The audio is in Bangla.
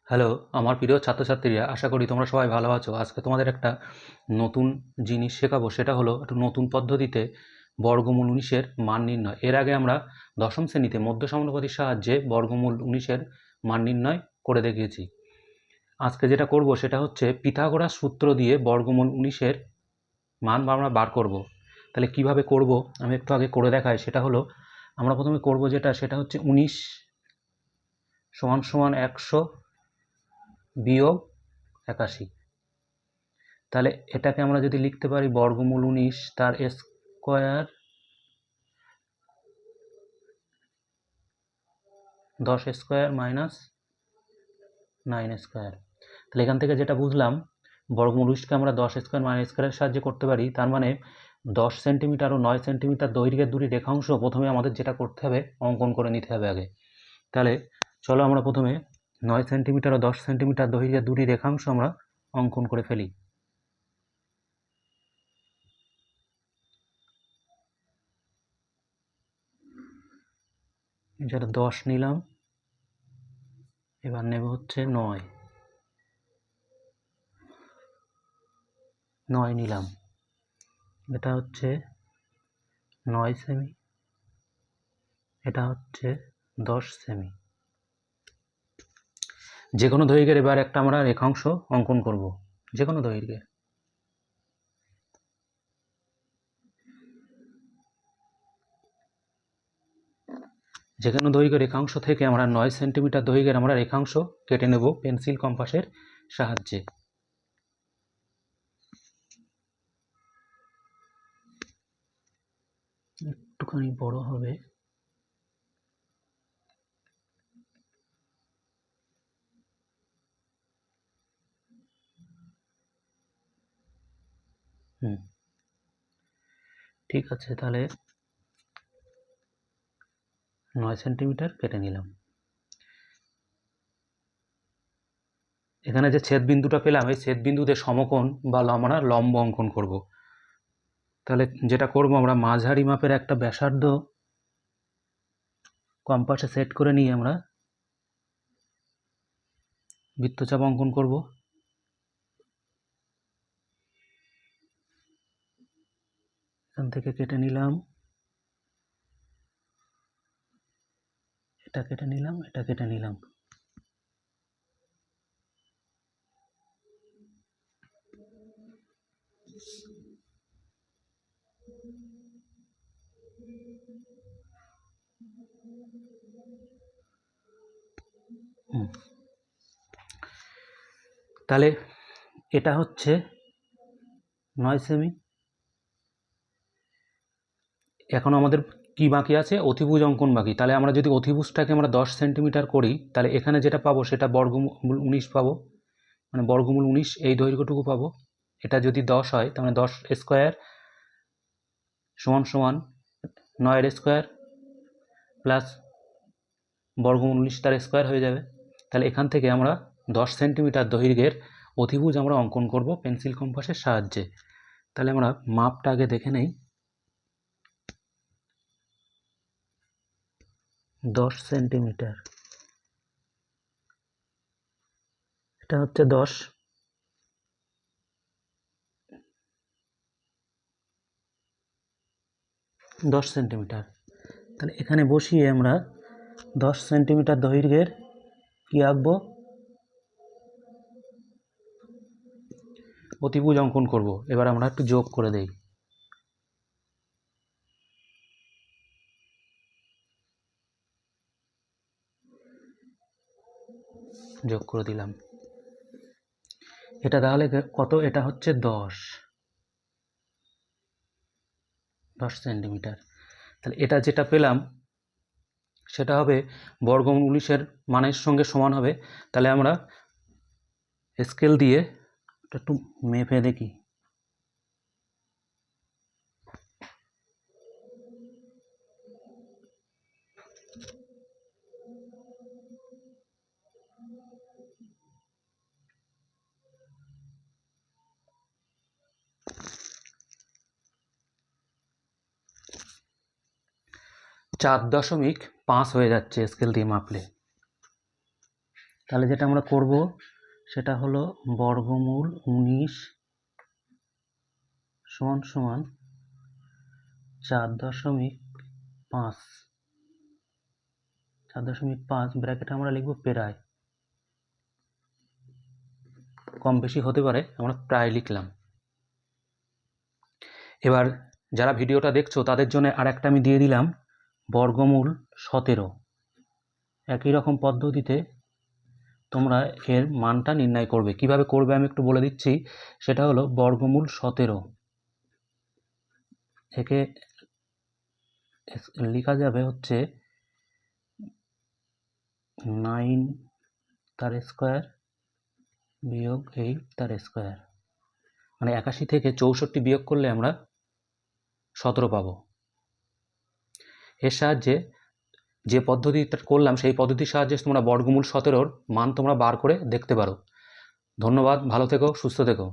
হ্যালো, আমার প্রিয় ছাত্রছাত্রীরা, আশা করি তোমরা সবাই ভালো আছো। আজকে তোমাদের একটা নতুন জিনিস শেখাবো, সেটা হলো একটা নতুন পদ্ধতিতে বর্গমূল ১৯-এর মান নির্ণয়। এর আগে আমরা দশম শ্রেণীতে মধ্য সমানুপাতির সাহায্যে বর্গমূল ১৯-এর মান নির্ণয় করে দেখিয়েছি। আজকে যেটা করব সেটা হচ্ছে পিথাগোরাস সূত্র দিয়ে বর্গমূল ১৯-এর মান আমরা বার করব। তাহলে কিভাবে করব আমি একটু আগে করে দেখাই। সেটা হলো আমরা প্রথমে করব সেটা হচ্ছে ১৯ সমান সমান ১০০ বিয়োগ ৮১। তাহলে এটাকে আমরা যদি লিখতে পারি বর্গমূল ১৯ তার স্কোয়ার ১০ স্কোয়ার মাইনাস 9 স্কোয়ার। তাহলে এখান থেকে যেটা বুঝলাম, বর্গমূল ১৯কে আমরা ১০ স্কোয়ার মাইনাস স্কোয়ারের সাহায্যে করতে পারি। তার মানে ১০ সেন্টিমিটার ও ৯ সেন্টিমিটার দৈর্ঘ্যের দুটি রেখাংশ প্রথমে আমাদের যেটা করতে হবে, অঙ্কন করে নিতে হবে আগে। তাহলে চলো আমরা প্রথমে ৯ সেন্টিমিটার ও ১০ সেন্টিমিটার দৈর্ঘ্যের দুটি রেখাংশ আমরা অঙ্কন করে ফেলি। যেটা ১০ নিলাম, এবার নেব হচ্ছে ৯ নিলাম। এটা হচ্ছে ৯ সেমি, এটা হচ্ছে ১০ সেমি। যে কোনো দৈর্ঘ্যের এবার একটা আমরা রেখাংশ অঙ্কন করব, যে কোনো দৈর্ঘ্যে। যে কোনো দৈর্ঘ্য রেখাংশ থেকে আমরা ৯ সেন্টিমিটার দৈর্ঘ্যের আমরা রেখাংশ কেটে নেব পেন্সিল কম্পাসের সাহায্যে। একটুখানি বড় হবে। ঠিক আছে, তাহলে ৯ সেন্টিমিটার কেটে নিলাম। এখানে যে ছেদ বিন্দুটা পেলাম, এই ছেদ বিন্দুতে সমকোণ বা আমরা লম্ব অঙ্কন করব। তাহলে যেটা করব, আমরা মাঝারি মাপের একটা ব্যাসার্ধ কম্পাসে সেট করে নিয়ে আমরা বৃত্তচাপ অঙ্কন করব। এখান থেকে কেটে নিলাম, এটা কেটে নিলাম, এটা কেটে নিলাম। তাহলে এটা হচ্ছে ৯ সেমি। এখন আমাদের কি বাকি আছে? অতিভুজ অঙ্কন বাকি। তাহলে আমরা যদি অতিভুজটাকে আমরা ১০ সেন্টিমিটার করি, তাহলে এখানে যেটা পাবো সেটা বর্গমূল ১৯ পাবো, মানে বর্গমূল ১৯ এই দৈর্ঘ্যটুকু পাবো। এটা যদি ১০ হয়, তাহলে ১০ স্কোয়ার সমান সমান ৯ স্কোয়ার প্লাস বর্গমূল ১৯ তার স্কোয়ার হয়ে যাবে। তাহলে এখান থেকে আমরা ১০ সেন্টিমিটার দৈর্ঘ্যের অতিভুজ আমরা অঙ্কন করব পেন্সিল কম্পাসের সাহায্যে। তাহলে আমরা মাপটা আগে দেখে নেই। ১০ সেন্টিমিটার, এটা হচ্ছে ১০ সেন্টিমিটার। তাহলে এখানে বসিয়ে আমরা ১০ সেন্টিমিটার দৈর্ঘ্যের কি আঁকবো? অতিভুজ অঙ্কন করব। এবার আমরা একটু যোগ করে দেই। যোগ করে দিলাম। এটা তাহলে কত? এটা হচ্ছে ১০ সেন্টিমিটার। তাহলে এটা যেটা পেলাম সেটা হবে বর্গমূল ১৯-এর মানের সঙ্গে সমান হবে। তাহলে আমরা স্কেল দিয়ে একটু মেপে দেখি। চার ৪.৫ হয়ে যাচ্ছে স্কেল দিয়ে মাপলে। তাহলে যেটা আমরা করব সেটা হলো বর্গমূল 19 সমান সমান 4.5 ব্র্যাকেটে আমরা লিখব প্রায়, কম বেশি হতে পারে, আমরা প্রায় লিখলাম। এবার যারা ভিডিওটা দেখছো তাদের জন্য আর একটা আমি দিয়ে দিলাম বর্গমূল 17। একই রকম পদ্ধতিতে তোমরা এর মানটা নির্ণয় করবে। কিভাবে করবে আমি একটু বলে দিচ্ছি। সেটা হলো বর্গমূল 17, একে লেখা যাবে হচ্ছে 9 তার স্কোয়ার বিয়োগ 8 তার স্কোয়ার, মানে 81 থেকে 64 বিয়োগ করলে আমরা 17 পাবো। এর সাহায্যে যে পদ্ধতিটা করলাম সেই পদ্ধতির সাহায্যে তোমরা বর্গমূল 17-র মান তোমরা বার করে দেখতে পারো। ধন্যবাদ, ভালো থেকো, সুস্থ থেকো।